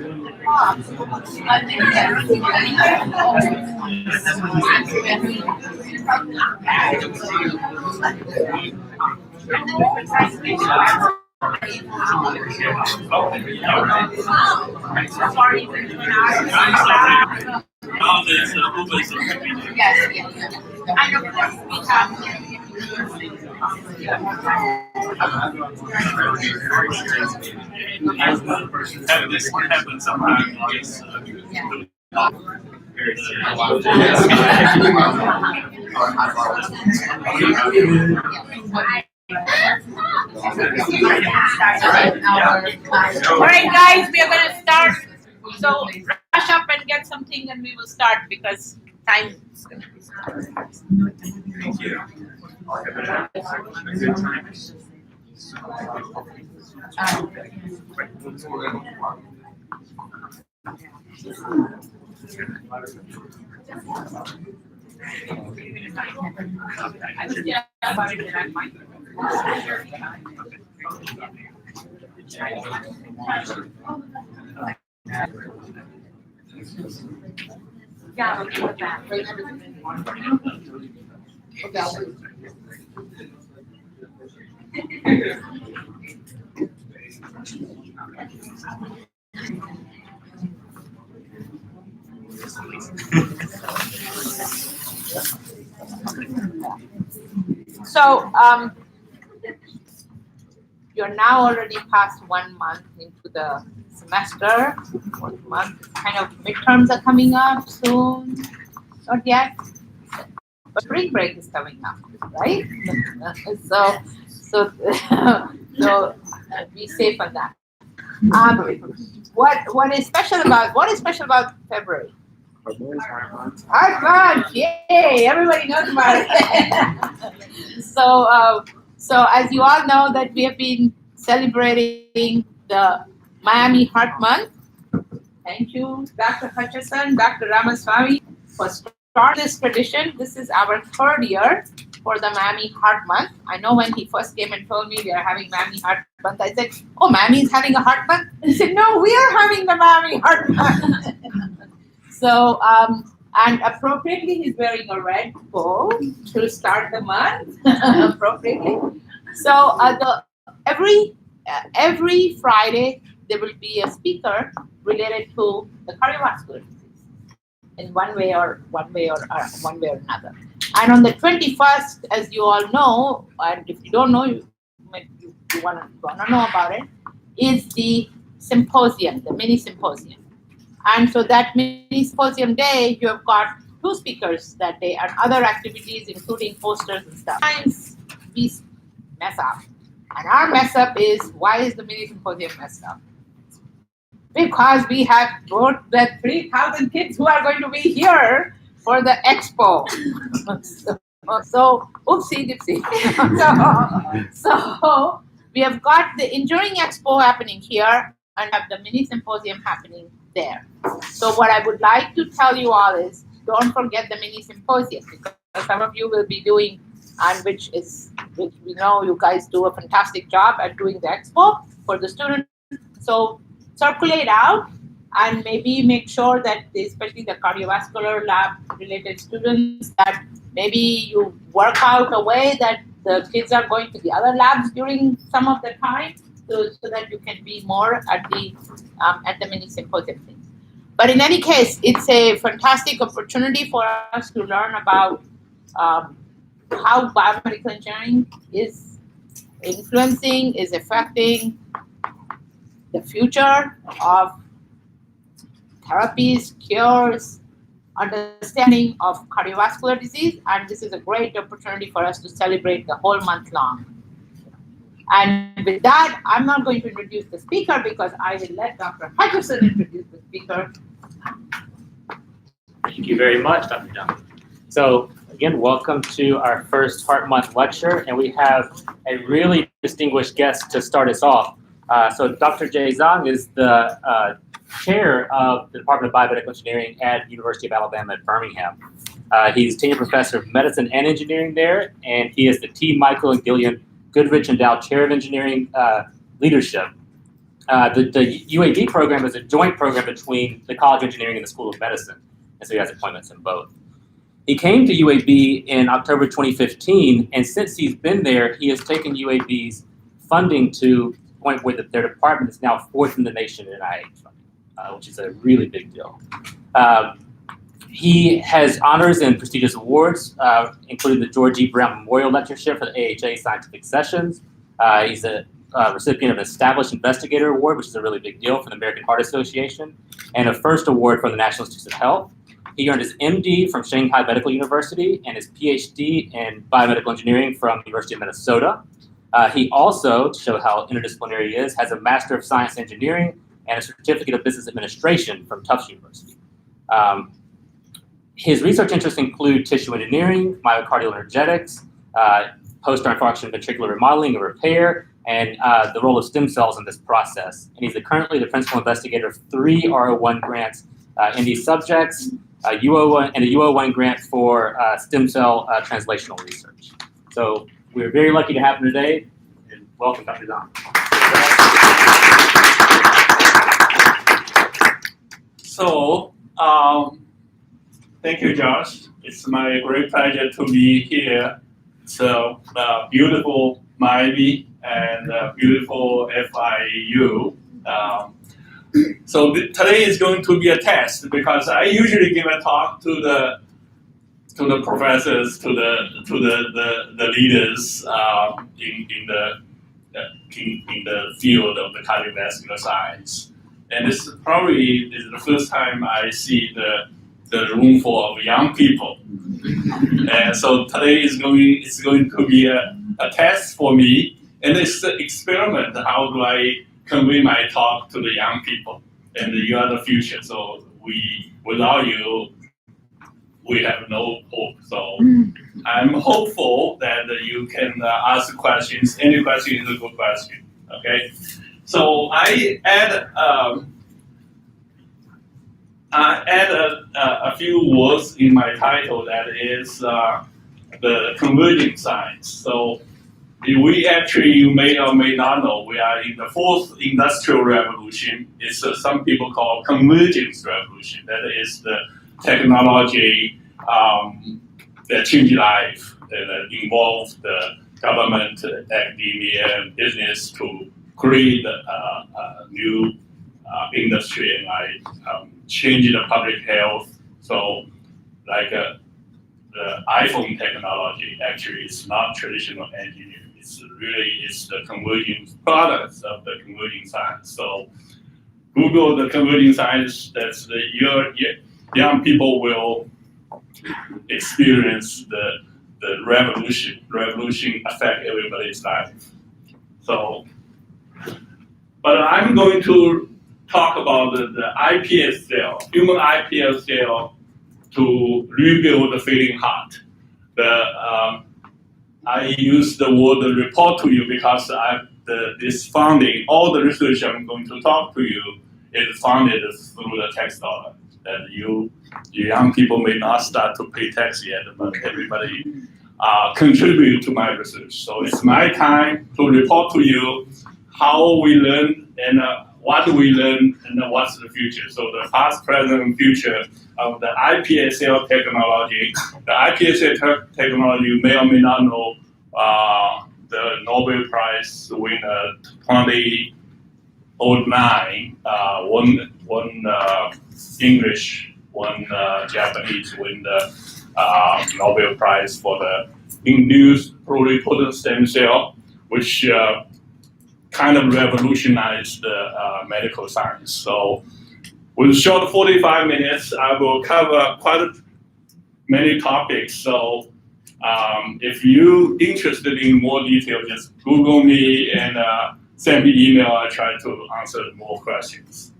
And of course, we have this happen sometimes. Very All right, guys, we are going to start. So rush up and get something, and we will start because time is going to be started. Thank you. So you're now already past 1 month into the semester. 1 month, kind of midterms are coming up soon. Not yet, but spring break is coming up, right? so be safe on that. What is special about February? Heart month, yay! Everybody knows about it. So as you all know, that we have been celebrating the Miami Heart Month. Thank you, Dr. Hutchison, Dr. Ramaswamy, for starting this tradition. This is our 3rd year for the Miami Heart Month. I know when he first came and told me we are having Miami Heart Month, I said, "Oh, Miami is having a Heart Month?" He said, "No, we are having the Miami Heart Month." So, and appropriately, he's wearing a red bow to start the month. Appropriately. So, every Friday there will be a speaker related to the cardiovascular disease in one way or another. And on the 21st, as you all know, and if you don't know, you want to know about it, is the symposium, the mini symposium. And so that mini symposium day, you have got 2 speakers that day and other activities, including posters and stuff. Sometimes we mess up. And our mess up is, why is the mini symposium messed up? Because we have brought the 3,000 kids who are going to be here for the expo. So oopsie dipsy. So we have got the Enduring Expo happening here and have the mini symposium happening there. So what I would like to tell you all is, don't forget the mini symposium, because some of you will be doing, and which we know you guys do a fantastic job at doing the expo for the students. So circulate out and maybe make sure that, especially the cardiovascular lab related students, that maybe you work out a way that the kids are going to the other labs during some of the time, so that you can be more at the mini symposium things. But in any case, it's a fantastic opportunity for us to learn about how biomedical engineering is influencing, is affecting the future of therapies, cures, understanding of cardiovascular disease, and this is a great opportunity for us to celebrate the whole month long. And with that, I'm not going to introduce the speaker because I will let Dr. Hutchison introduce the speaker. Thank you very much, Dr. Zhang. So again, welcome to our first Heart Month lecture, and we have a really distinguished guest to start us off. So Dr. Jianyi Zhang is the chair of the Department of Biomedical Engineering at the University of Alabama at Birmingham. He's Tenured Professor of Medicine and Engineering there, and he is the T. Michael and Gillian Goodrich Endowed Chair of Engineering Leadership. the UAB program is a joint program between the College of Engineering and the School of Medicine, and so he has appointments in both. He came to UAB in October 2015, and since he's been there, he has taken UAB's funding to the point where their department is now fourth in the nation in NIH funding, which is a really big deal. He has honors and prestigious awards, including the George E. Brown Memorial Lectureship for the AHA Scientific Sessions. He's a recipient of an Established Investigator Award, which is a really big deal for the American Heart Association, and a first award from the National Institutes of Health. He earned his MD from Shanghai Medical University and his PhD in biomedical engineering from the University of Minnesota. He also, to show how interdisciplinary he is, has a Master of Science Engineering and a Certificate of Business Administration from Tufts University. His research interests include tissue engineering, myocardial energetics, post-infarction ventricular remodeling and repair, and the role of stem cells in this process. And he's currently the principal investigator of 3 R01 grants in these subjects, a U01 grant for stem cell translational research. So we're very lucky to have him today, and welcome, Dr. Zhang. So, thank you, Josh. It's my great pleasure to be here. So, beautiful Miami and beautiful FIU. So today is going to be a test because I usually give a talk to the professors, to the leaders in the field of the cardiovascular science, and this probably is the first time I see the room full of young people, and so today is going to be a test for me, and it's an experiment. How do I convey my talk to the young people? And you are the future, so without you, we have no hope. So I'm hopeful that you can ask questions. Any question is a good question. Okay. So I add a few words in my title. That is the converging science. So we actually, you may or may not know, we are in the 4th industrial revolution. It's some people call convergence revolution. That is the technology that changed life, that involved the government, academia, and business to create a new industry and change the public health. So, like the iPhone technology actually is not traditional engineering. It's the converging products of the converging science. So Google the converging science. That's your young people will experience the revolution. Revolution affect everybody's life. So, but I'm going to talk about the iPS cell, human iPS cell, to rebuild the failing heart. I use the word report to you because this funding, all the research I'm going to talk to you is funded through the tax dollar. That you young people may not start to pay tax yet, but everybody contribute to my research. So it's my time to report to you how we learn and what we learn and what's the future. So the past, present, and future of the iPSC technology. The iPSC technology, you may or may not know, the Nobel Prize winner 2009, one English, one Japanese win the Nobel Prize for the induced pluripotent stem cell, which kind of revolutionized the medical science. So with short 45 minutes, I will cover quite many topics. So if you're interested in more detail, just Google me and send me email. I try to answer more questions.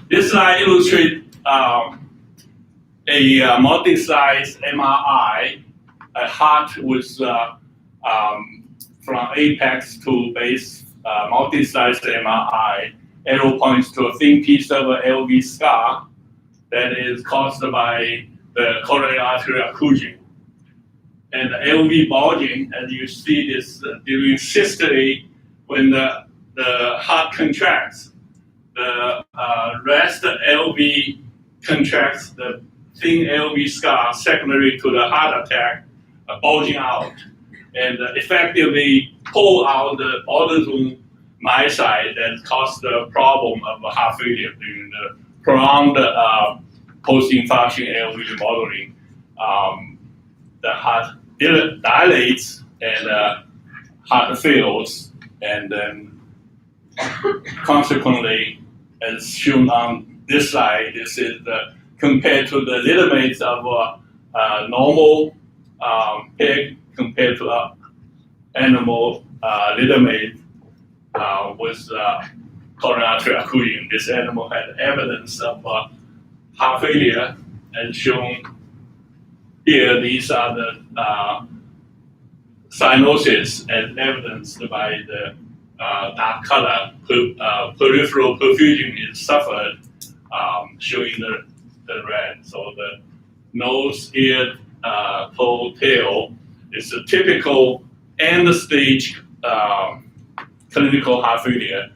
This slide illustrates a multi-slice MRI, a heart with from apex to base, multi-slice MRI. Arrow points to a thin piece of LV scar that is caused by the coronary artery occlusion. And the LV bulging, as you see this during systole, when the heart contracts, the rest LV contracts, the thin LV scar secondary to the heart attack bulging out and effectively pull out the autosomal myocyte that caused the problem of heart failure during the prolonged post-infarction LV remodeling. The heart dilates and heart fails, and then consequently, as shown on this slide, this is compared to the littermates of normal pig compared to animal littermate with coronary artery occlusion. This animal had evidence of heart failure, as shown here. These are the cyanosis as evidenced by the dark color. Peripheral perfusion is suffered, showing the red. So the nose, ear, toe, tail is a typical end-stage clinical heart failure.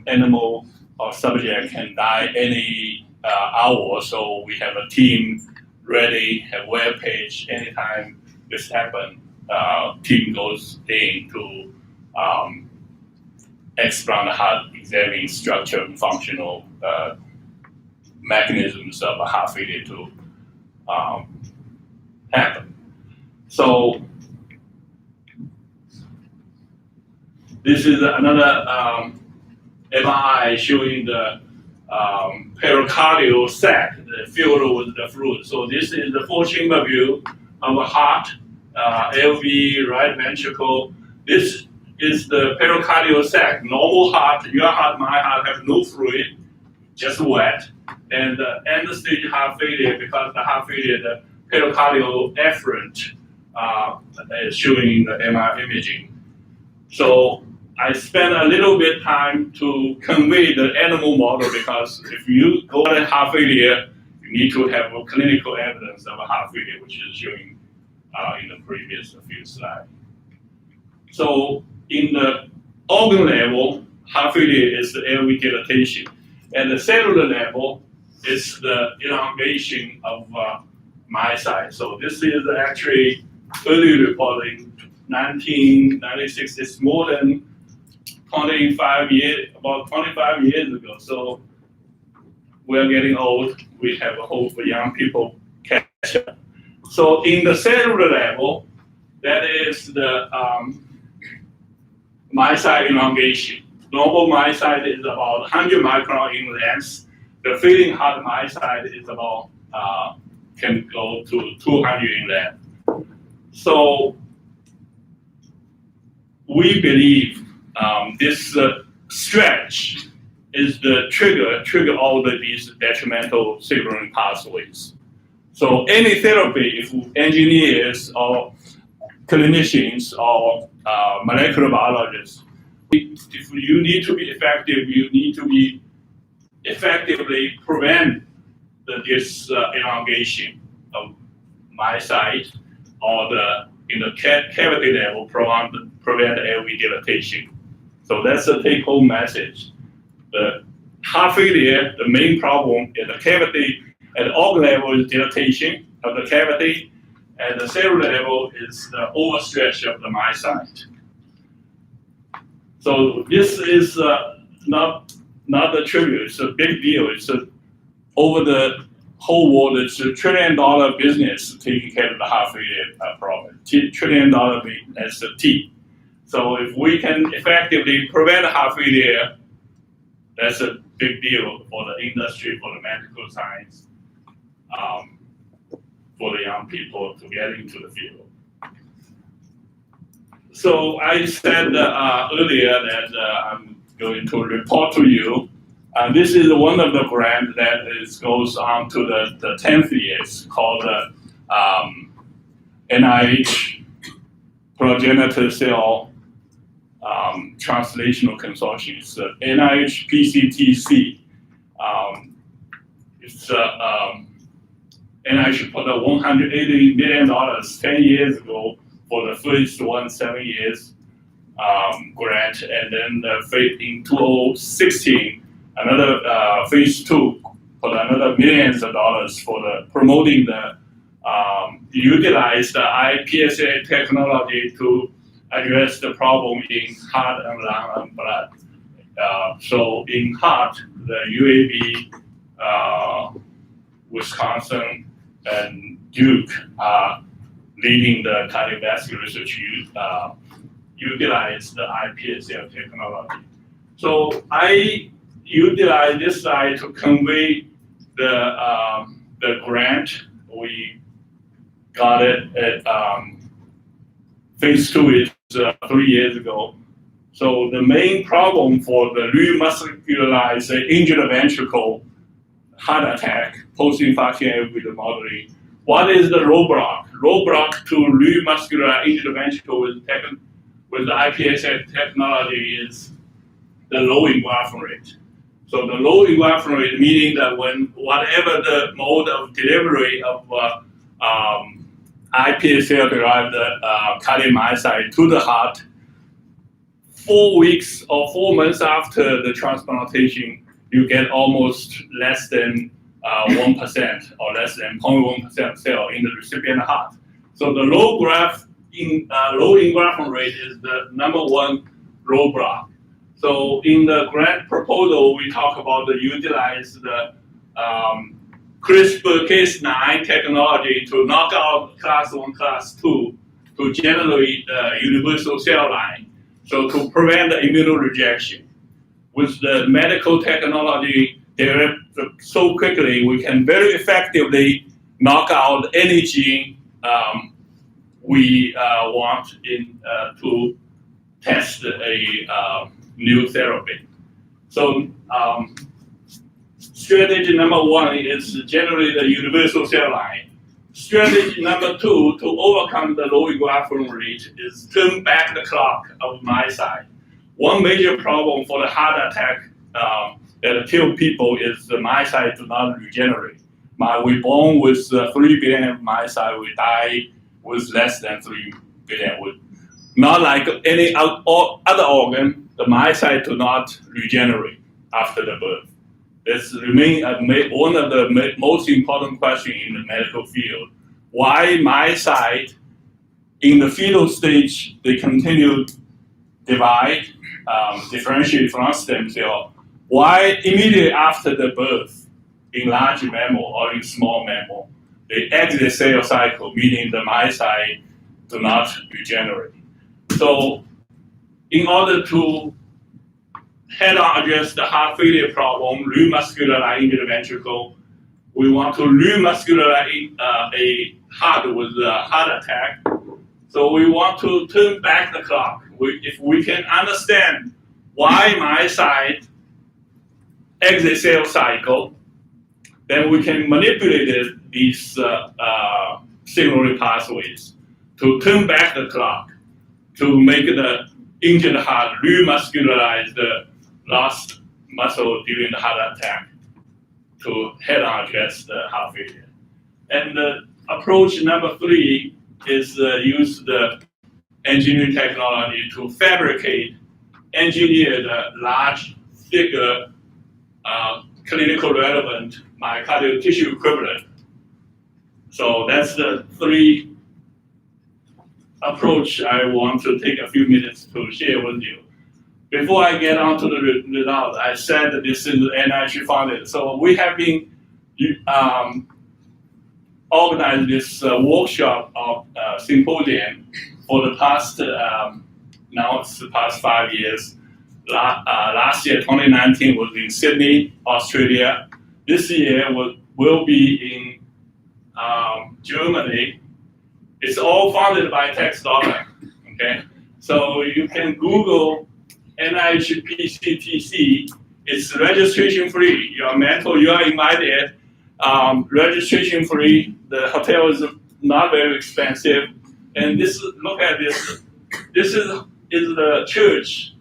Animal or subject can die any hour, so we have a team ready, have web page. Anytime this happens, team goes in to expand the heart, examine structure and functional mechanisms of a heart failure to happen. So this is another MRI showing the pericardial sac, the filled with the fluid. So this is the four-chamber view of a heart, LV, right ventricle. This is the pericardial sac. Normal heart, your heart, my heart have no fluid, just wet. And end-stage heart failure, because the heart failure, the pericardial efferent is showing in the MR imaging. So I spent a little bit time to convey the animal model, because if you go at heart failure, you need to have a clinical evidence of a heart failure, which is showing in the previous few slides. So in the organ level, heart failure is the LV dilatation. At the cellular level, it's the elongation of myocyte. So this is actually early reporting, 1996. It's more than 25 years, about 25 years ago. So we're getting old. We have a hope for young people catch up. So in the cellular level, that is the myocyte elongation. Normal myocyte is about 100 micron in length. The feeding heart myocyte is about can go to 200 in length. So we believe this stretch is the trigger all of these detrimental signaling pathways. So any therapy, if engineers or clinicians or molecular biologists, if you need to be effective, you need to be effectively prevent this elongation of myocyte, or in the cavity level, prevent LV dilatation. So that's the take-home message. The heart failure, the main problem in the cavity at the organ level is dilatation of the cavity. At the cellular level is the overstretch of the myocyte. So this is not a trivial, it's a big deal. It's over the whole world, it's $1 trillion business taking care of the heart failure problem. $1 trillion as a T. So if we can effectively prevent heart failure, that's a big deal for the industry, for the medical science, for the young people to get into the field. So I said earlier that I'm going to report to you. This is one of the grants that goes on to the 10th years, called the NIH Progenitor Cell Translational Consortium. It's the NIH PCTC. It's NIH put up $180 million 10 years ago for the first 7 years. grant, and then in 2016, another phase 2 for another millions of dollars for promoting the utilize the hiPSC technology to address the problem in heart and lung and blood. So in heart, the UAB, Wisconsin, and Duke are leading the cardiovascular research utilize the hiPSC technology. So I utilize this slide to convey the grant. We got it at phase 2 is 3 years ago. So the main problem for the remuscularized injured ventricle heart attack, post-infarction airway remodeling, what is the roadblock? Roadblock to remuscular injured ventricle with the hiPSC technology is the low engraftment rate. So the low engraftment rate meaning that when whatever the mode of delivery of iPSC-derived cardiomyocyte to the heart, 4 weeks or 4 months after the transplantation, you get almost less than 1% or less than 0.1% cell in the recipient heart. So the low engraftment rate is the #1 roadblock. So in the grant proposal, we talk about the utilize the CRISPR-Cas9 technology to knock out class 1, class 2 to generate the universal cell line. So to prevent the immunorejection. With the medical technology developed so quickly, we can very effectively knock out any gene we want to test a new therapy. So strategy #1 is generate the universal cell line. Strategy #2 to overcome the low engraftment rate is turn back the clock of myocyte. One major problem for the heart attack that kill people is the myocyte do not regenerate. We born with 3 billion myocyte, we die with less than 3 billion. Not like any other organ, the myocyte do not regenerate after the birth. This remains one of the most important questions in the medical field. Why myocyte in the fetal stage, they continue divide, differentiate from stem cell. Why immediately after the birth, in large mammal or in small mammal, they exit cell cycle, meaning the myocyte do not regenerate. So in order to head-on address the heart failure problem, remuscular injured ventricle, we want to remuscularize a heart with a heart attack. So we want to turn back the clock. If we can understand why myocyte exit cell cycle, then we can manipulate these signaling pathways to turn back the clock, to make the injured heart remuscularize the lost muscle during the heart attack to head-on address the heart failure. And the approach #3 is use the engineering technology to engineer the large, thicker, clinical relevant myocardial tissue equivalent. So that's the 3 approach I want to take a few minutes to share with you. Before I get on to the result, I said that this is NIH funded. So we have been organized this workshop of symposium for the past, now it's the past 5 years. Last year, 2019, was in Sydney, Australia. This year will be in Germany. It's all funded by tax dollar, okay? So you can Google NIH PCTC. It's registration free. You are invited. Registration free. The hotel is not very expensive. And look at this. This is the church,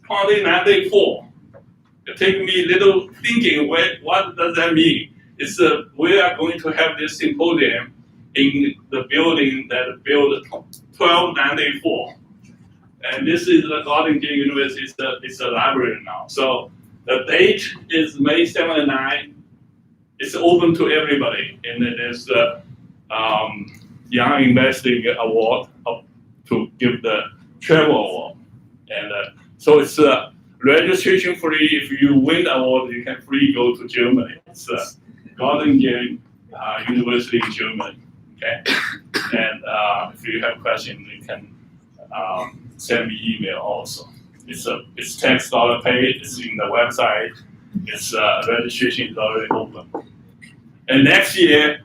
1994. It took me a little thinking, what does that mean? We are going to have this symposium in the building that built 1294. And this is the Gordon University. It's a library now. So the date is May 7 and 9. It's open to everybody, and then there's the Young Investigator Award to give the travel award, and so it's registration free. If you win the award, you can free go to Germany. It's Göttingen University in Germany. Okay, and if you have questions, you can send me email also. It's $10 paid. It's in the website. It's registration is already open. And next year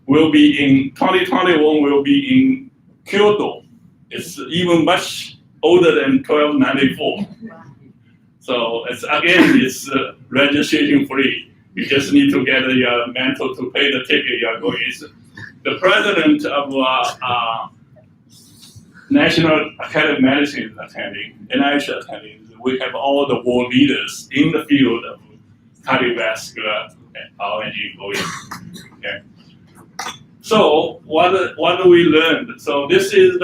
will be in 2021. Will be in Kyoto. It's even much older than 1294. So it's registration free. You just need to get your mentor to pay the ticket. You are going. It's the president of National Academy of Medicine is attending, NIH attending. We have all the world leaders in the field of cardiovascular biology going. Okay. So what do we learn? So this is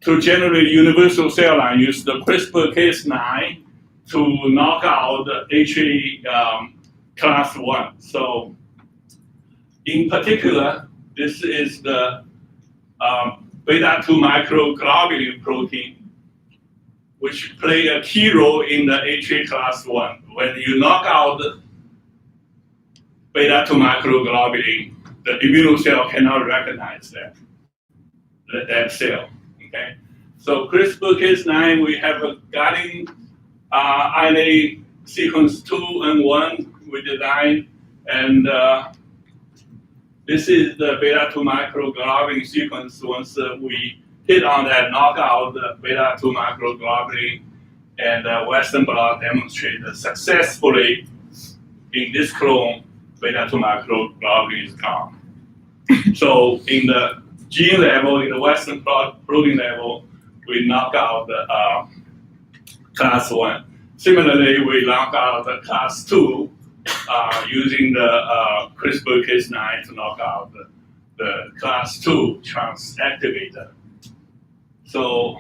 to generate universal cell line. Use the CRISPR-Cas9 to knock out the HA class 1. So in particular, this is the beta-2 microglobulin protein, which play a key role in the HA class 1. When you knock out the beta-2 microglobulin, the immune cell cannot recognize that cell. Okay, so CRISPR-Cas9, we have a guiding RNA sequence 2 and 1 we designed, and this is the beta-2 microglobulin sequence. Once we hit on that, knock out the beta-2 microglobulin, and Western blot demonstrated successfully in this clone, beta-2 microglobulin is gone. So in the gene level, in the Western protein level, we knock out the class 1. Similarly, we knock out the class 2 using the CRISPR-Cas9 to knock out the class 2 transactivator. So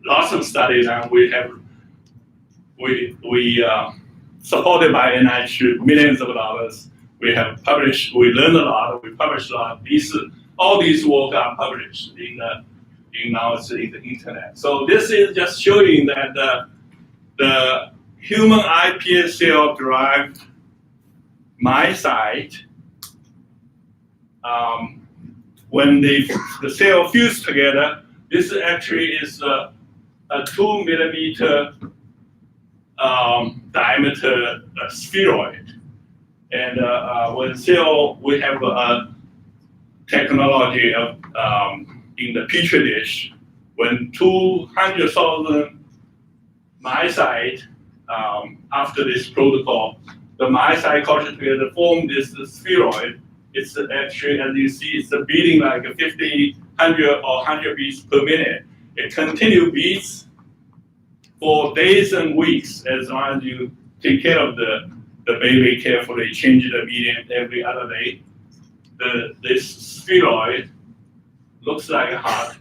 lots of studies, and we supported by NIH, millions of dollars. We have published, we learned a lot, we published a lot. All these work are published now it's in the internet. So this is just showing that the human iPS cell derived myocyte, when the cell fuse together, this actually is a 2 millimeter diameter spheroid. And when cell, we have a technology of in the petri dish, when 200,000 myocyte after this protocol, the myocyte culture together form this spheroid. It's actually, as you see, it's beating like 50, 100, or 100 beats per minute. It continues beats for days and weeks as long as you take care of the baby carefully, change the medium every other day. This spheroid looks like a heart,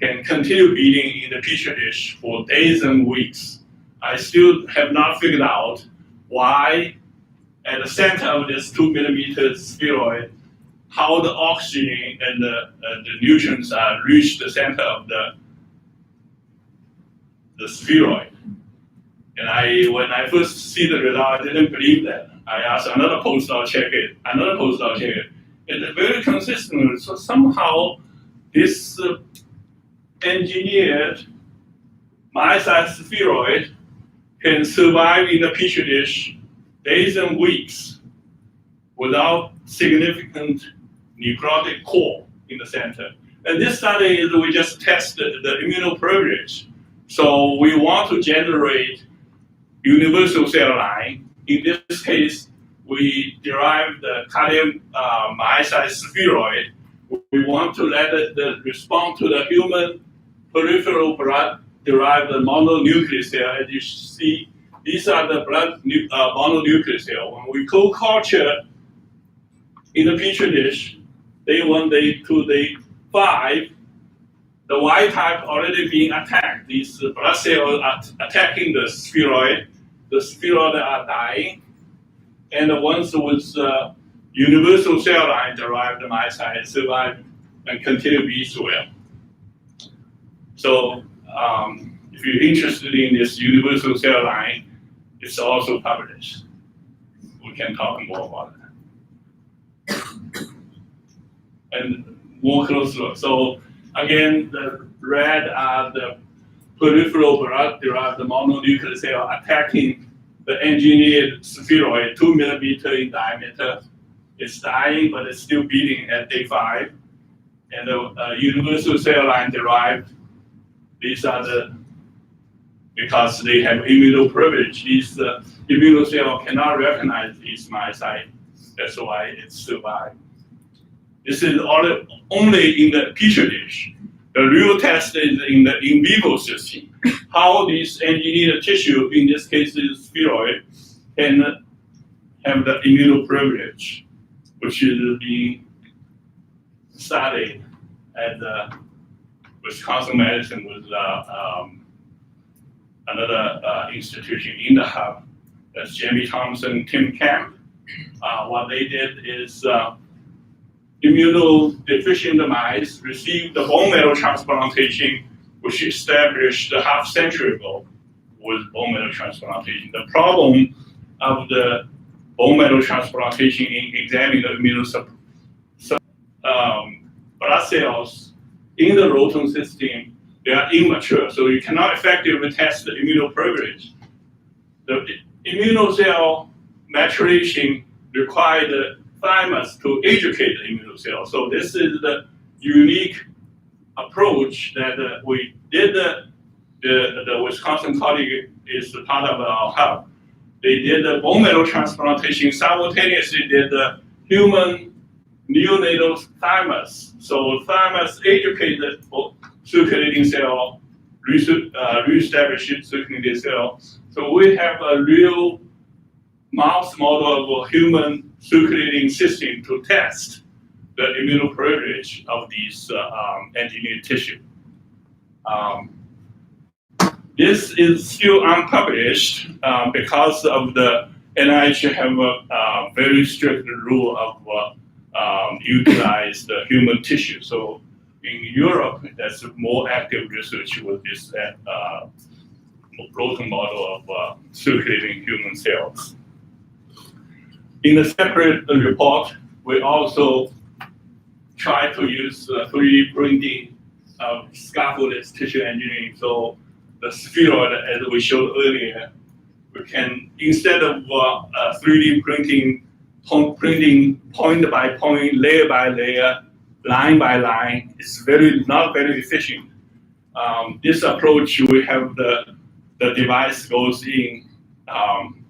can continue beating in the petri dish for days and weeks. I still have not figured out why at the center of this 2 millimeter spheroid, how the oxygen and the nutrients are reach the center of the spheroid. And when I first see the result, I didn't believe that. I asked another postdoc check it, It's very consistent. So somehow this engineered myocyte spheroid can survive in the petri dish days and weeks without significant necrotic core in the center. And this study is we just tested the immunoprivilege. So we want to generate universal cell line. In this case, we derived the cardiomyocyte spheroid. We want to let it respond to the human peripheral blood-derived mononuclear cell. As you see, these are the blood mononuclear cell. When we co-culture in the petri dish, day 1, day 2, day 5, The wild type already being attacked. These blood cells are attacking the spheroid. The spheroid are dying. And the ones with universal cell line derived myocytes survive and continue to be well. So if you're interested in this universal cell line, it's also published. We can talk more about it. And more close look. So again, the red are the peripheral blood-derived mononuclear cell attacking the engineered spheroid, 2 millimeter in diameter. It's dying, but it's still beating at day 5. And the universal cell line derived, these are because they have immunoprivilege, these immune cells cannot recognize these myocytes. That's why it survived. This is only in the petri dish. The real test is in the in vivo system. How this engineered tissue, in this case is spheroid, can have the immunoprivilege, which is being studied at Wisconsin Medicine with another institution in the hub. That's Jamie Thompson, Tim Camp. What they did is immunodeficient mice received the bone marrow transplantation, which established a half-century ago with bone marrow transplantation. The problem of the bone marrow transplantation in examining the blood cells in the Rotem system, they are immature, so you cannot effectively test the immunoprivilege. The immunocell maturation requires the thymus to educate the immunocell. So this is the unique approach that we did. The Wisconsin colleague is part of our hub. They did the bone marrow transplantation, simultaneously did the human neonatal thymus. So thymus educated circulating cell, reestablished circulating cell. So we have a real mouse model of a human circulating system to test the immunoprivilege of these engineered tissue. This is still unpublished because of the NIH have a very strict rule of utilize the human tissue. So in Europe, there's more active research with this protein model of circulating human cells. In a separate report, we also try to use 3D printing of scaffolded tissue engineering. So the spheroid, as we showed earlier, we can, instead of 3D printing point by point, layer by layer, line by line, it's not very efficient. This approach, we have the device goes in,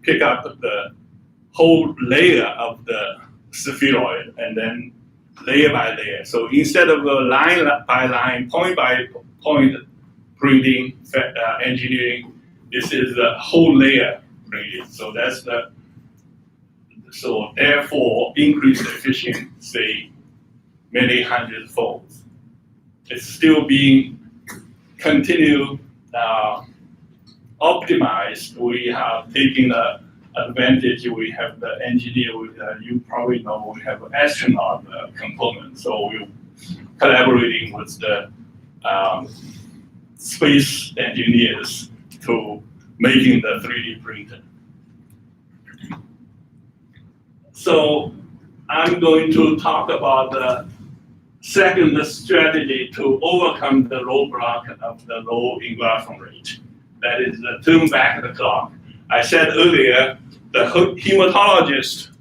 pick up the whole layer of the spheroid, and then layer by layer. So instead of line by line, point by point printing engineering, this is the whole layer printing. So so therefore increase the efficiency many hundred-fold. It's still being continued optimized. We have taken the advantage. We have the engineer. You probably know we have an astronaut component. So we're collaborating with the space engineers to making the 3D printer. So I'm going to talk about the second strategy to overcome the roadblock of the low engraftment rate. That is the turn back the clock. I said earlier, the hematologist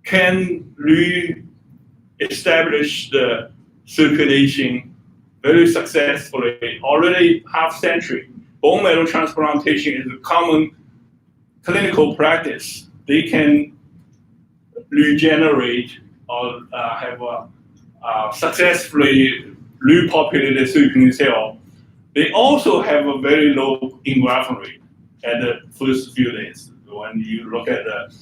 can re-establish the circulation very successfully. Already half century, bone marrow transplantation is a common clinical practice. They can regenerate or have successfully repopulated circulating cell. They also have a very low engraftment rate at the first few days when you look at the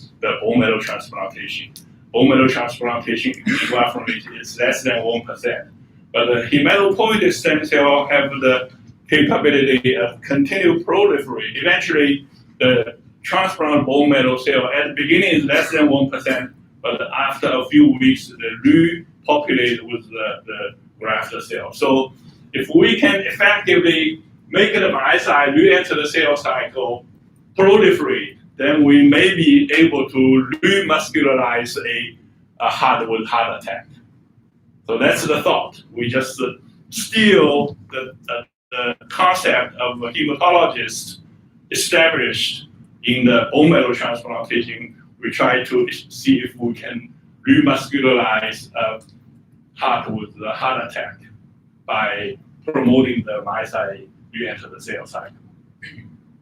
bone marrow transplantation. Bone marrow transplantation engraftment rate is less than 1%. But the hematopoietic stem cell have the capability of continue proliferate. Eventually, the transplant bone marrow cell at the beginning is less than 1%, but after a few weeks, they repopulate with the graft cell. So if we can effectively make the myocyte re-enter the cell cycle, proliferate, then we may be able to remuscularize a heart with heart attack. So that's the thought. We just steal the concept of a hematologist established in the bone marrow transplantation. We try to see if we can remuscularize a heart with a heart attack by promoting the myocyte re-enter the cell cycle.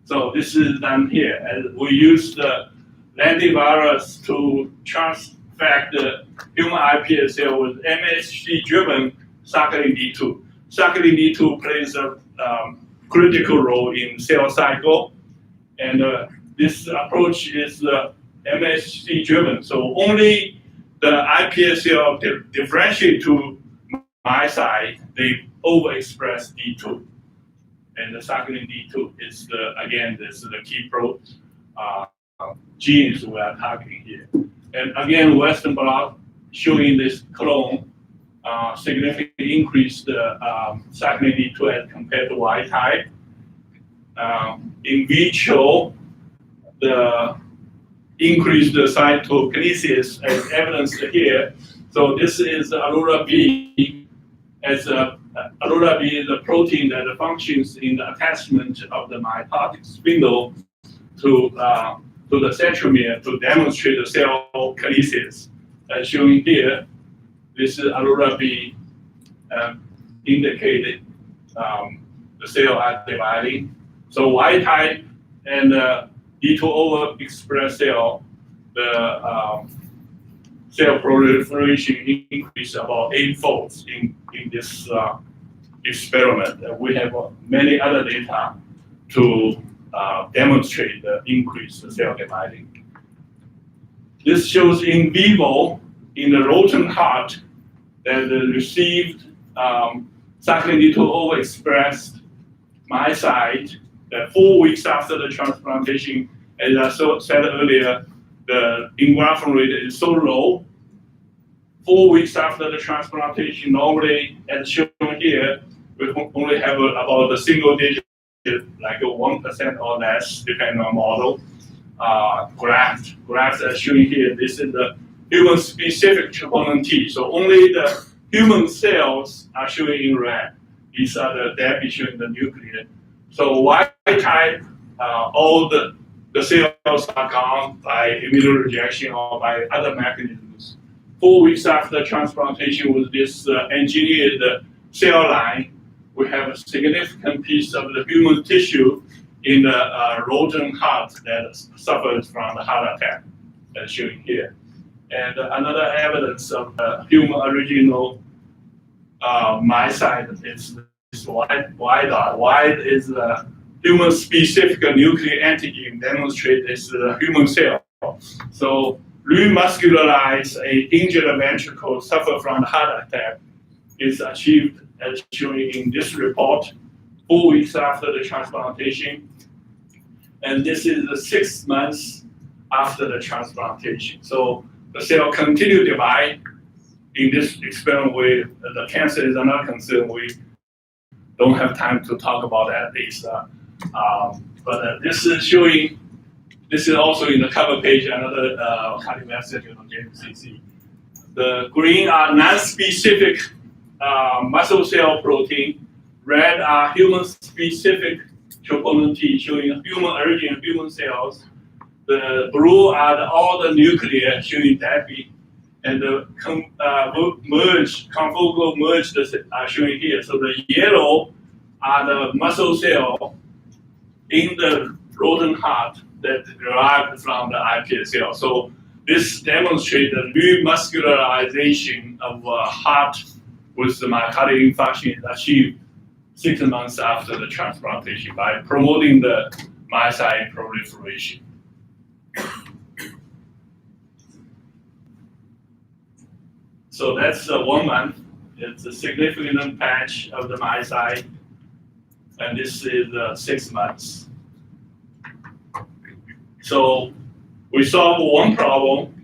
So this is done here, and we use the lentivirus to transfect the human iPS cell with MHC-driven cyclin D2. Cyclin D2 plays a critical role in cell cycle, and this approach is MHC-driven. So only the iPS cell differentiate to myocyte, they overexpress D2. And the cyclin D2 is this is the key genes we are targeting here. And again, Western blot showing this clone significantly increased the cyclin D2 as compared to wild type. In vitro, the increased cytokinesis as evidenced here. So this is Aurora B. As Aurora B is a protein that functions in the attachment of the mitotic spindle to the centromere to demonstrate the cell kinesis. As shown here, this is Aurora B indicated the cell are dividing. So Y type and D2 overexpressed cell, the cell proliferation increased about 8-fold in this experiment. We have many other data to demonstrate the increased cell dividing. This shows in vivo in the rodent heart that received cyclin D2 overexpressed myocyte that 4 weeks after the transplantation. As I said earlier, the engraftment rate is so low. 4 weeks after the transplantation, normally, as shown here, we only have about a single digit, like 1% or less, depending on model. Grafts as shown here, this is the human-specific troponin T. So only the human cells are showing in red. These are the dead showing the nucleus. So Y type, all the cells are gone by immune rejection or by other mechanisms. 4 weeks after transplantation with this engineered cell line, we have a significant piece of the human tissue in the rodent heart that suffers from the heart attack, as shown here. And another evidence of the human original myocyte is this Y dot. Y is the human-specific nuclear antigen demonstrate this human cell. So remuscularize a injured ventricle suffer from heart attack is achieved as shown in this report 4 weeks after the transplantation. And this is the 6 months after the transplantation. So the cell continue to divide. In this experiment, the cancer is another concern. We don't have time to talk about that. But this is showing, this is also in the cover page, another cardiovascular journal, JCC. The green are non-specific muscle cell protein. Red are human-specific troponin T, showing human origin human cells. The blue are all the nuclei, showing DAPI. And the confocal merged are showing here. So the yellow are the muscle cell in the rodent heart that derived from the iPS cell. So this demonstrates the remuscularization of heart with the myocardial infarction is achieved 6 months after the transplantation by promoting the myocyte proliferation. So that's 1 month it's a significant patch of the myocyte, and this is 6 months. So we solve one problem,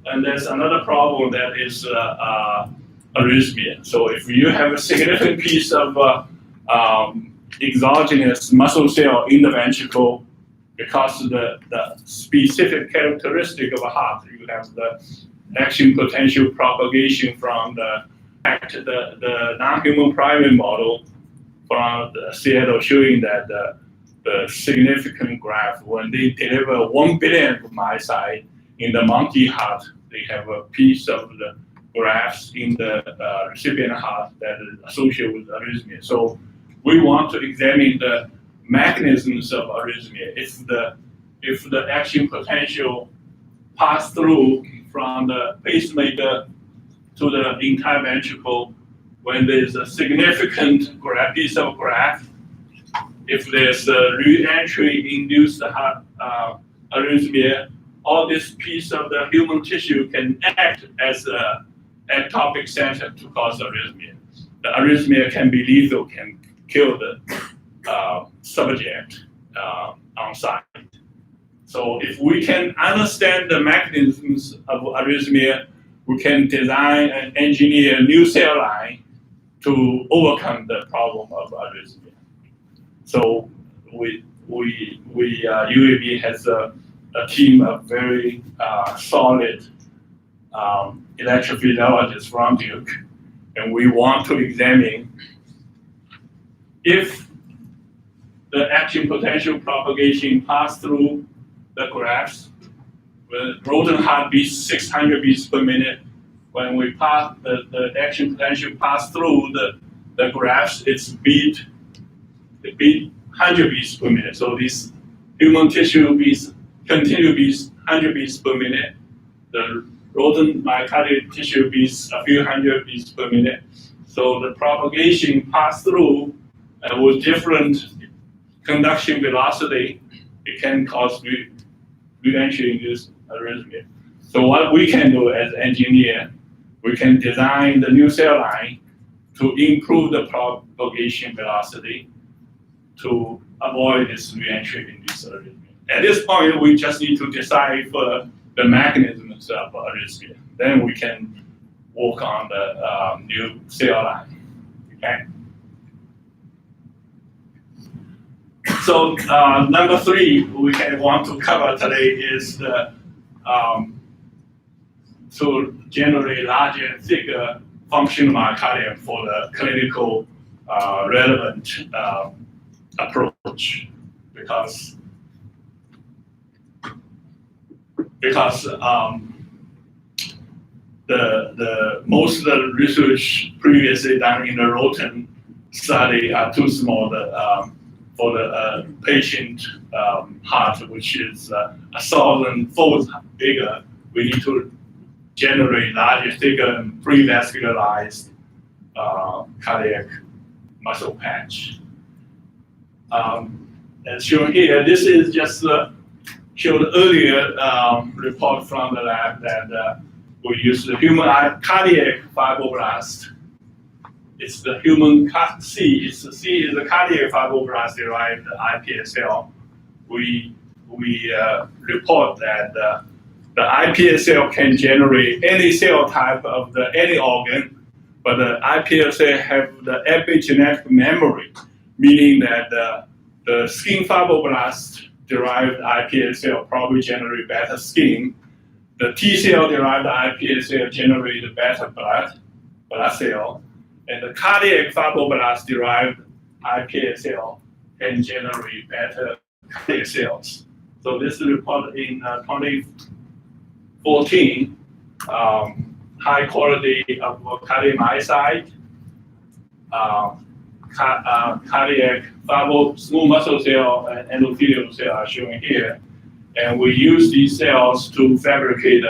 and there's another problem that is arrhythmia. So if you have a significant piece of exogenous muscle cell in the ventricle, because of the specific characteristic of a heart, you have the action potential propagation from the non-human primate model from Seattle showing that the significant graph, when they deliver 1 billion myocyte in the monkey heart, they have a piece of the grafts in the recipient heart that is associated with arrhythmia. So we want to examine the mechanisms of arrhythmia. If the action potential pass through from the pacemaker to the entire ventricle, when there's a significant piece of graft, if there's a re-entry induced arrhythmia, all this piece of the human tissue can act as an ectopic center to cause arrhythmia. The arrhythmia can be lethal, can kill the subject on site. So if we can understand the mechanisms of arrhythmia, we can design and engineer a new cell line to overcome the problem of arrhythmia. So UAB has a team of very solid electrophysiologists from Duke, and we want to examine if the action potential propagation pass through the grafts. When rodent heart beats 600 beats per minute, when we pass the action potential pass through the grafts, it beat 100 beats per minute. So this human tissue beats continue beats 100 beats per minute. The rodent myocardial tissue beats a few hundred beats per minute. So the propagation pass through with different conduction velocity, it can cause re-entry induced arrhythmia. So what we can do as engineer, we can design the new cell line to improve the propagation velocity to avoid this re-entry induced arrhythmia. At this point, we just need to decide for the mechanisms of arrhythmia. Then we can work on the new cell line. Okay. So number 3 we want to cover today is to generate larger, thicker functional myocardium for the clinical relevant approach, because the most of the research previously done in the rodent study are too small for the patient heart, which is 1,000-fold bigger. We need to generate larger, thicker, and pre-vascularized cardiac muscle patch. As shown here, this is just showed earlier report from the lab that we use the human cardiac fibroblast. It's the human C. It's the C is the cardiac fibroblast derived iPSC. We report that the iPSC can generate any cell type of any organ, but the iPSC have the epigenetic memory, meaning that the skin fibroblast derived iPSC probably generate better skin. The T cell derived iPSC generate better blood cell. And the cardiac fibroblast derived iPSC can generate better cardiac cells. So this is reported in 2014, high quality of cardiomyocyte, cardiac smooth muscle cell and endothelial cell are shown here. And we use these cells to fabricate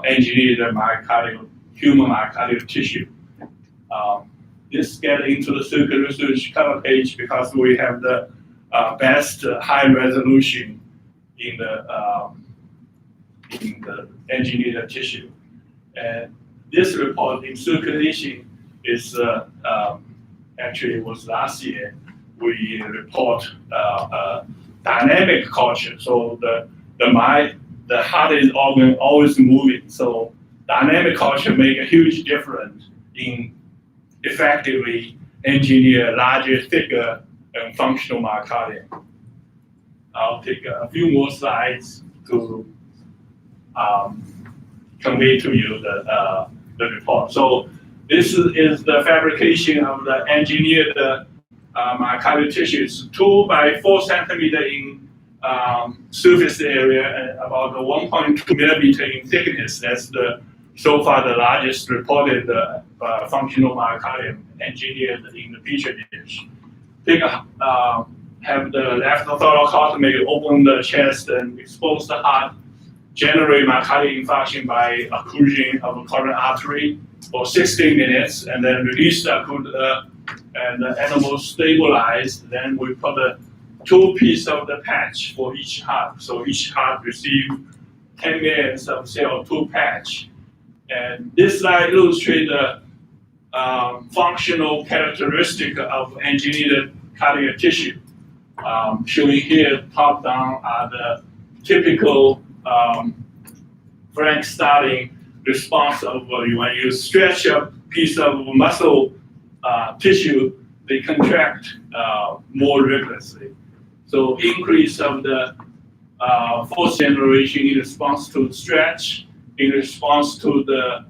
engineer the human myocardial tissue. This gets into the circuit research cover page because we have the best high resolution in the engineered tissue. And this report in circulation is actually it was last year we report dynamic culture. So the heart is always moving. So dynamic culture make a huge difference in effectively engineer larger, thicker, and functional myocardium. I'll take a few more slides to convey to you the report. So this is the fabrication of the engineered myocardial tissues, 2 by 4 centimeter in surface area and about 1.2 millimeter in thickness. That's so far the largest reported functional myocardium engineered in the petri dish. Have the left thoracotomy open the chest and expose the heart, generate myocardial infarction by occlusion of a coronary artery for 16 minutes, and then release the occluder, and the animal stabilized. Then we put 2 pieces of the patch for each heart. So each heart receive 10 millions of CO2 patch. And this slide illustrates the functional characteristic of engineered cardiac tissue. Showing here, top down are the typical Frank-Starling response of when you stretch a piece of muscle tissue, they contract more rigorously. So increase of the force generation in response to stretch, in response to the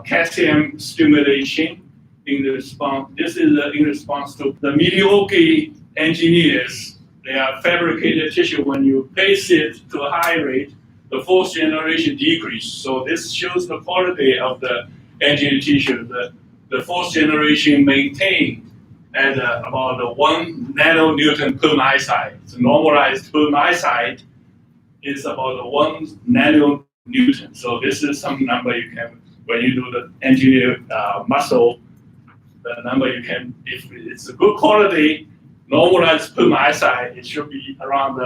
calcium stimulation, this is in response to the mediocre engineers. They are fabricated tissue. When you pace it to a high rate, the force generation decreases. So this shows the quality of the engineered tissue. The force generation maintained at about 1 nanonewton per micide. So normalized per micide is about 1 nanonewton. So this is some number you can, when you do the engineered muscle, the number you can, if it's a good quality, normalized per micide, it should be around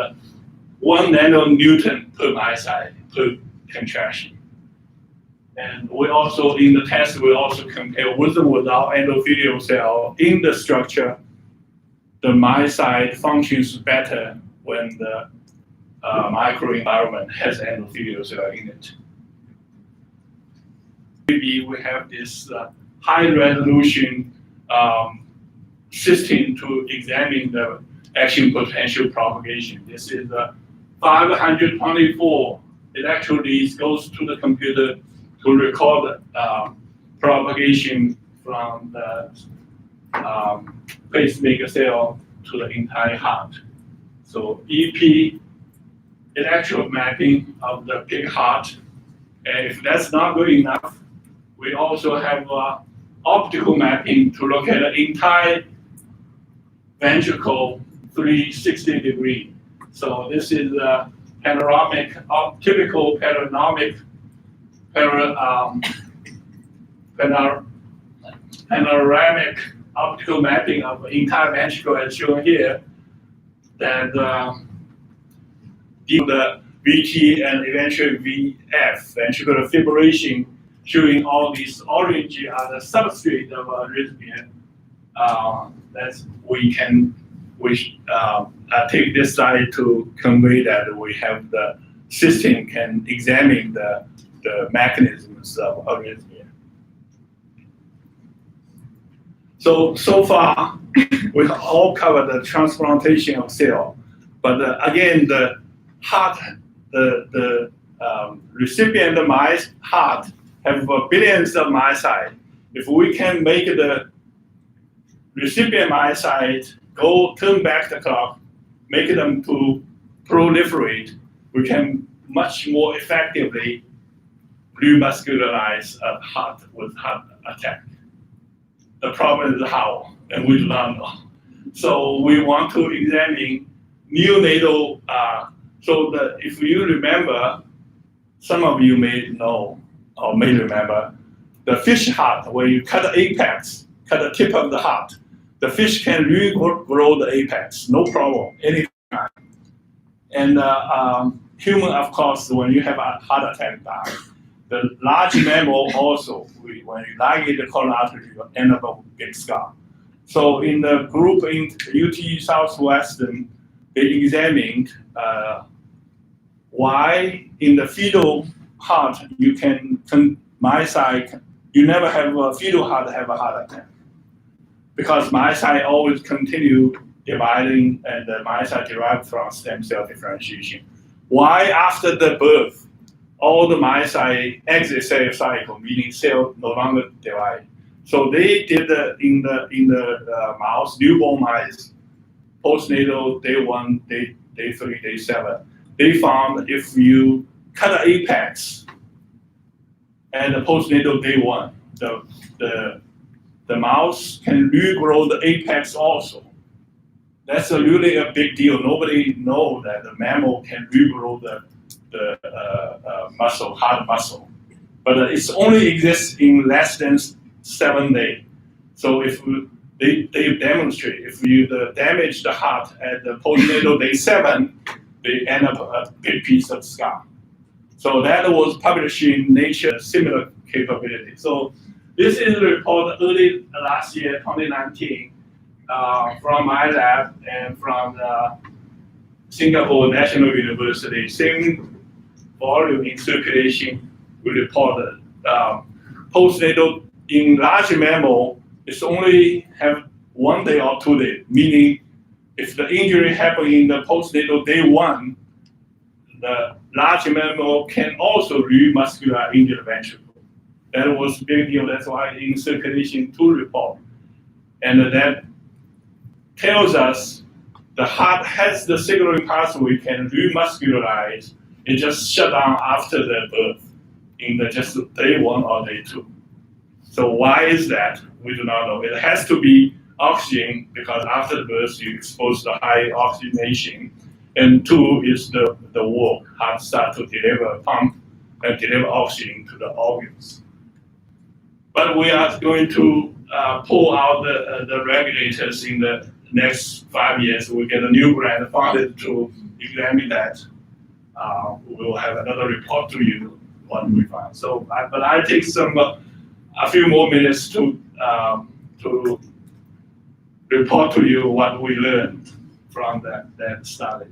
1 nanonewton per micide per contraction. And we also, in the test, we also compare with and without endothelial cell in the structure. The myocyte functions better when the microenvironment has endothelial cell in it. Maybe we have this high resolution system to examine the action potential propagation. This is 524. It actually goes to the computer to record propagation from the pacemaker cell to the entire heart. So EP is actual mapping of the big heart. And if that's not good enough, we also have optical mapping to look at the entire ventricle 360 degree. So this is a panoramic, typical panoramic optical mapping of the entire ventricle as shown here. That the VT and eventually VF, ventricular fibrillation, showing all these orange are the substrate of arrhythmia. I take this slide to convey that we have the system can examine the mechanisms of arrhythmia. So far, we all covered the transplantation of cell, but again, the heart, the recipient heart have billions of myocytes. If we can make the recipient myocytes turn back the clock, make them to proliferate, we can much more effectively remuscularize a heart with heart attack. The problem is how, and we do not know. So we want to examine neonatal, if you remember, some of you may know or may remember, the fish heart, where you cut the apex, cut the tip of the heart, the fish can regrow the apex, no problem, anytime. And human, of course, when you have a heart attack, die. The large mammal also, when you ligate the coronary artery, you end up with a big scar. So in the group in UT Southwestern, they examined why in the fetal heart you myocyte, you never have a fetal heart have a heart attack. Because myocyte always continue dividing and the myocyte derived from stem cell differentiation. Why after the birth, all the myocyte exit cell cycle, meaning cell no longer divide. So they did in the mouse, newborn mice, postnatal day 1, day 3, day 7. They found if you cut the apex and the postnatal day 1, the mouse can regrow the apex also. That's really a big deal. Nobody knows that the mammal can regrow the muscle, heart muscle. But it only exists in less than 7 days. So if they demonstrate, if you damage the heart at the postnatal day 7, they end up a big piece of scar. So that was published in Nature, similar capability. So this is a report early last year, 2019, from my lab and from the Singapore National University. Same volume in circulation, we reported. Postnatal in large mammal, it's only have 1 day or 2 days, meaning if the injury happened in the postnatal day 1, the large mammal can also remuscular injured ventricle. That was a big deal. That's why in circulation 2 report. And that tells us the heart has the signaling pathway can remuscularize. It just shut down after the birth in the just day 1 or day 2. So why is that? We do not know. It has to be oxygen because after the birth you expose to high oxygenation. And 2 is the work. Heart start to deliver pump and deliver oxygen to the organs. But we are going to pull out the regulators in the next 5 years. We'll get a new grant funded to examine that. We'll have another report to you what we find. So, but I take a few more minutes to report to you what we learned from that study.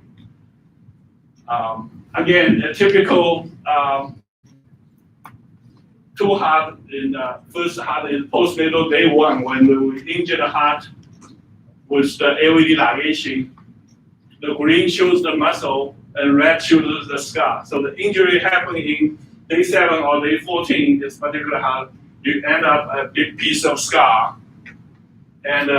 Again, a typical 2 heart in first heart is postnatal day 1 when we injure the heart with the LVD ligation. The green shows the muscle and red shows the scar. So the injury happening in day 7 or day 14, this particular heart, you end up a big piece of scar. And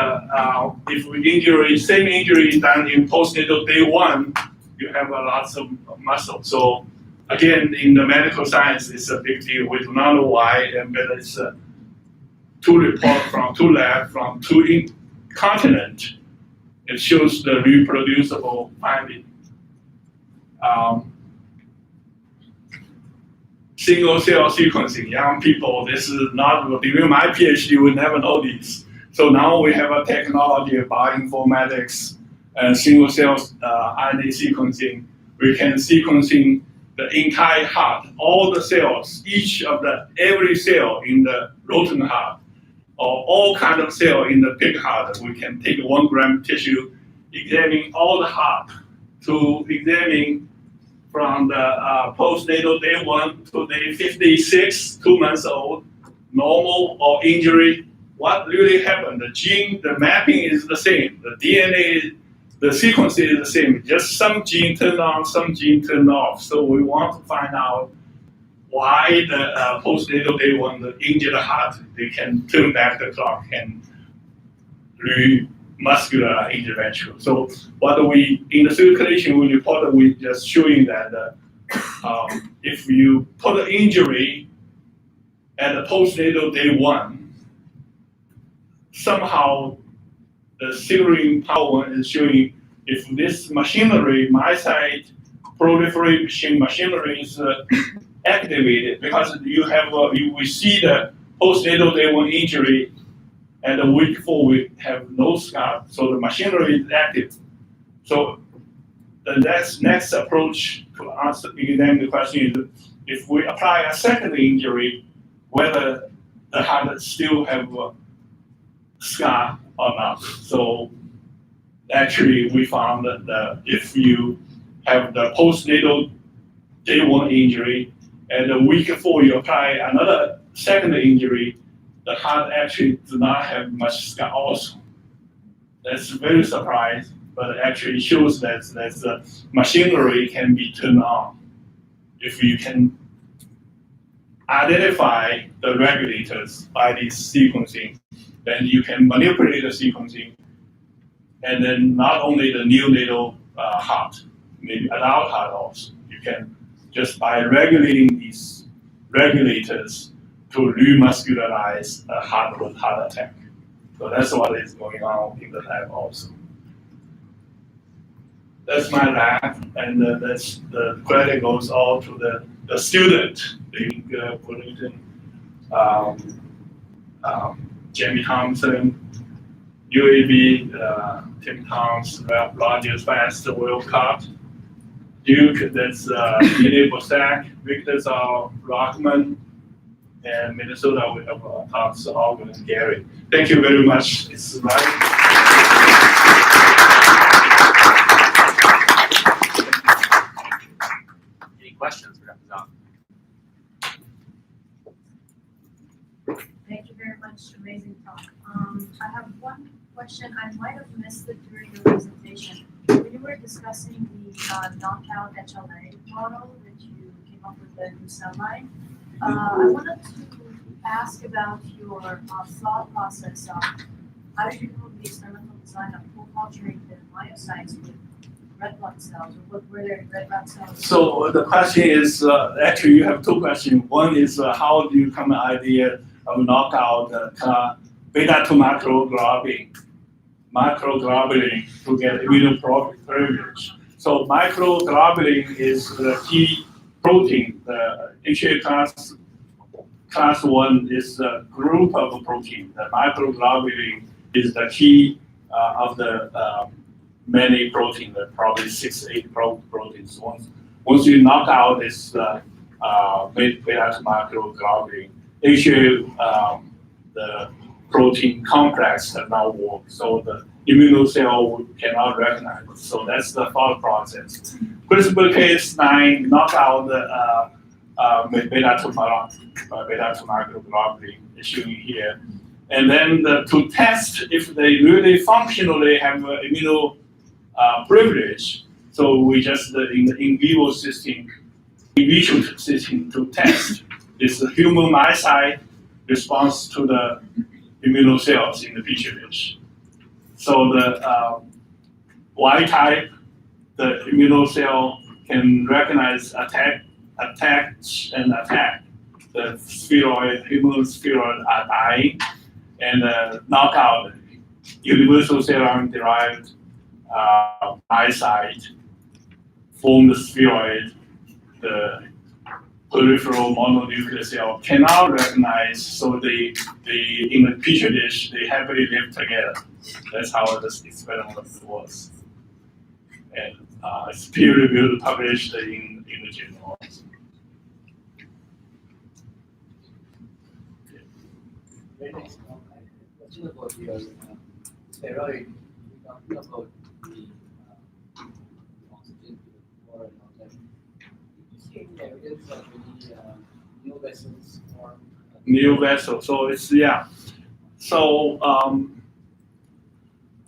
if we same injury done in postnatal day 1, you have lots of muscle. So again, in the medical science, it's a big deal. We do not know why, but it's 2 reports from 2 labs from 2 continents. It shows the reproducible finding. Single cell sequencing, young people, this is not, during my PhD, we never know this. So now we have a technology of bioinformatics and single cell RNA sequencing. We can sequencing the entire heart, all the cells, every cell in the rodent heart, or all kind of cell in the pig heart. We can take 1 gram tissue, examine all the heart to examine from the postnatal day 1 to day 56, 2 months old, normal or injury. What really happened? The gene, the mapping is the same. The DNA, the sequence is the same. Just some gene turn on, some gene turn off. So we want to find out why the postnatal day 1, the injured heart, they can turn back the clock and remuscular injured ventricle. So in the circulation we reported, we just showing that if you put an injury at the postnatal day 1, somehow the signaling power is showing if this machinery, myocyte proliferation machinery is activated because we see the postnatal day 1 injury and the week 4 we have no scar, so the machinery is active. So the next approach to examine the question is if we apply a second injury, whether the heart still have a scar or not. So actually, we found that if you have the postnatal day 1 injury, and a week before you apply another second injury, the heart actually does not have much scar also. That's very surprising, but it actually shows that the machinery can be turned on. If you can identify the regulators by this sequencing, then you can manipulate the sequencing, and then not only the neonatal heart, maybe adult heart also. You can just by regulating these regulators to remuscularize a heart with heart attack. So that's what is going on in the lab also. That's my lab, and that's the credit goes all to the student being Burlington, Jamie Thompson, UAB, Tim Towns, Ralph Rogers, Fast, Will Cott, Duke, that's Vinny Bosak, Victor Rockman, and Minnesota, we have Thomas Alvin and Gary. Thank you very much. It's right. Any questions for Dr. Zhang? Thank you very much. Amazing talk. I have one question. I might have missed it during your presentation. When you were discussing the knockout HLA model that you came up with the new cell line, I wanted to ask about your thought process of how did you come up with the experimental design of co-culturing the myocytes with red blood cells, or what were there red blood cells? So the question is, actually you have two questions. One is how do you come an idea of knockout beta-2 microglobulin to get immunoprivilege. So microglobulin is the key protein. The HA class 1 is a group of protein. The microglobulin is the key of the many proteins, probably 6-8 proteins. Once you knock out this beta-2 microglobulin, actually the protein complex does not work, so the immune cell cannot recognize it. So that's the thought process. CRISPR-Cas9 knock out the beta-2 microglobulin is shown here. And then to test if they really functionally have immuno privilege, so we just in the in vitro system to test this human myocyte response to the immune cells in the petri dish. So the Y type, the immune cell can recognize attack. The spheroid, human spheroid are dying, and knock out universal serum derived myocyte, form the spheroid, the peripheral mononuclear cell cannot recognize, so they in the petri dish they happily live together. That's how this experiment was, and it's peer reviewed, published in the journal. Question about your steroid, talking about the oxygen or and all that. Did you see any evidence of any new vessels or New vessel. So it's So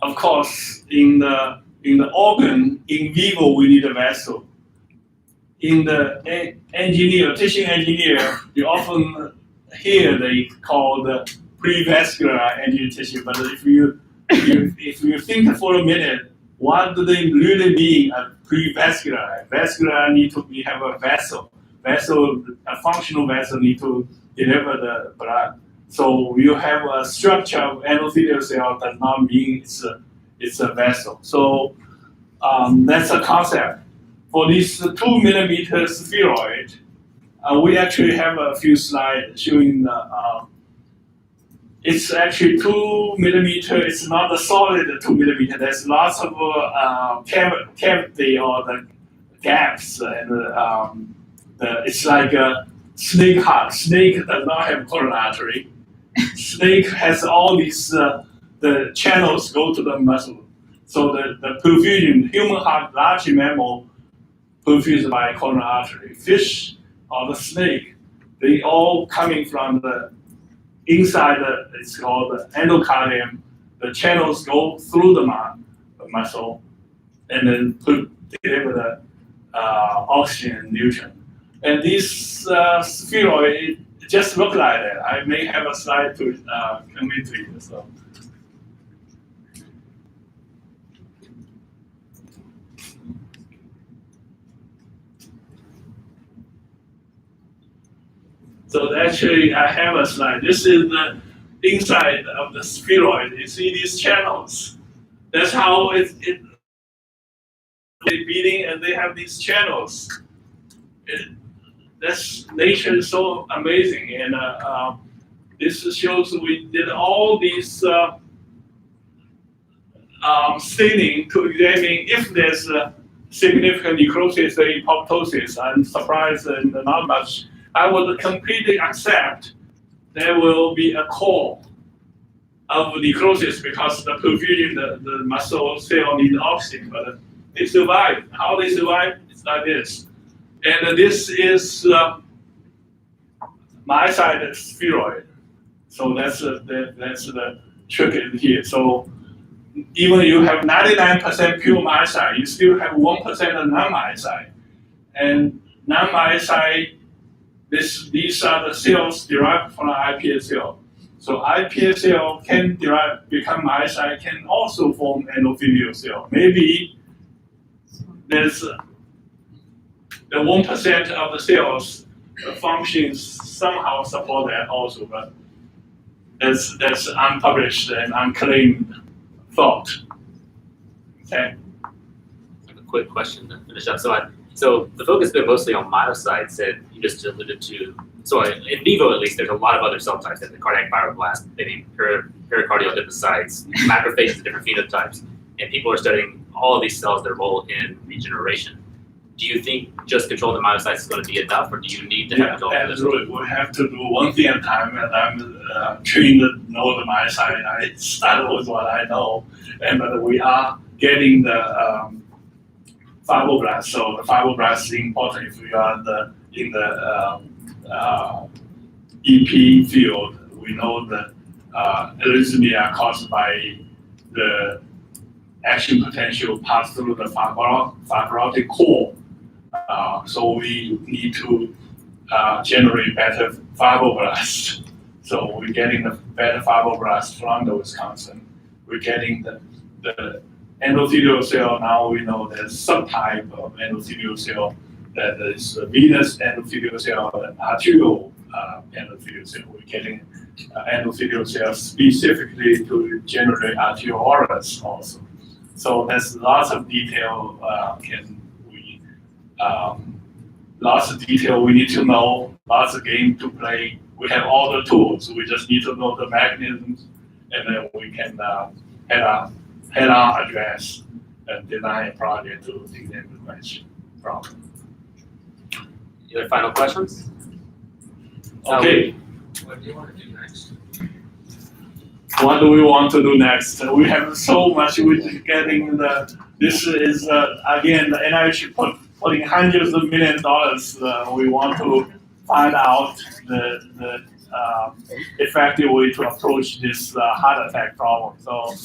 of course in the organ in vivo we need a vessel. In the tissue engineer, you often hear they call the prevascular engineered tissue, but if you think for a minute, what do they really mean a prevascular? Vascular need to have a vessel. A functional vessel need to deliver the blood. So you have a structure of endothelial cell does not mean it's a vessel. So that's a concept. For this 2 millimeter spheroid, we actually have a few slides showing the. It's actually 2 millimeter. It's not a solid 2 millimeter. There's lots of cavity or the gaps and it's like a snake heart. Snake does not have coronary artery. Snake has all these the channels go to the muscle. So the perfusion, human heart, large mammal, perfused by coronary artery. Fish or the snake, they all coming from the inside. It's called the endocardium. The channels go through the muscle, and then deliver the oxygen and nutrient. And this spheroid just look like that. I may have a slide to convey to you. So actually, I have a slide. This is the inside of the spheroid. You see these channels. That's how they beating, and they have these channels. That's nature is so amazing, and this shows we did all these staining to examine if there's significant necrosis or apoptosis. I'm surprised and not much. I would completely accept there will be a core of necrosis because the perfusion, the muscle cell need oxygen, but they survive. How they survive? It's like this. And this is myocyte spheroid. So that's the trick in here. So even you have 99% pure myocyte, you still have 1% of non-myocyte. And non-myocyte, these are the cells derived from the iPSC. So iPSC can become myocyte, can also form endothelial cell. Maybe there's the 1% of the cells functions somehow support that also, but that's unpublished and unclaimed thought. Okay. A quick question to finish up. So the focus has been mostly on myocytes, and you just alluded to. So in vivo, at least, there's a lot of other cell types, like the cardiac fibroblast, maybe pericardial adipocytes, macrophages, different phenotypes, and people are studying all of these cells, their role in regeneration. Do you think just controlling the myocytes is going to be enough, or do you need to have control of this? Absolutely. We have to do one thing at a time, and I'm trained to know the myocyte. I started with what I know, but we are getting the fibroblast. So the fibroblast is important if we are in the EP field. We know that arrhythmia caused by the action potential pass through the fibrotic core. So we need to generate better fibroblasts. So we're getting the better fibroblasts from the Wisconsin. We're getting the endothelial cell. Now we know there's subtype of endothelial cell, that is venous endothelial cell and arterial endothelial cell. We're getting endothelial cells specifically to generate arterioles also. So there's lots of detail lots of detail we need to know, lots of game to play. We have all the tools. We just need to know the mechanisms, and then we can head on address and design a project to examine the question problem. Any other final questions? Okay. What do you want to do next? What do we want to do next? We have so much with getting this is again, the NIH putting hundreds of $millions. We want to find out the effective way to approach this heart attack problem. So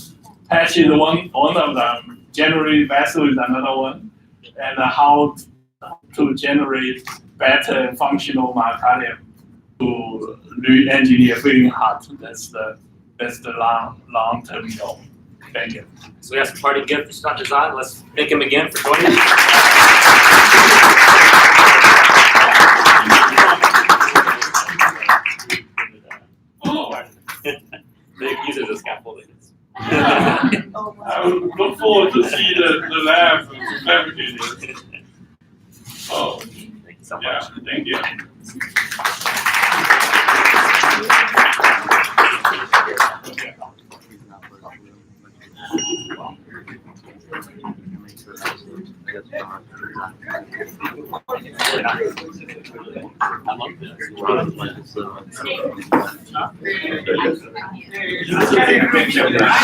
patch is one of them. Generate vessel is another one, and how to generate better and functional myocardium to re-engineer beating heart. That's the long-term goal. Thank you. So we have some party gift for Dr. Zhang. Let's thank him again for joining us. They use it as scaffolding. I look forward to see the lab fabricated. Oh, Thank you so much. yeah, thank you. Really nice. Huh?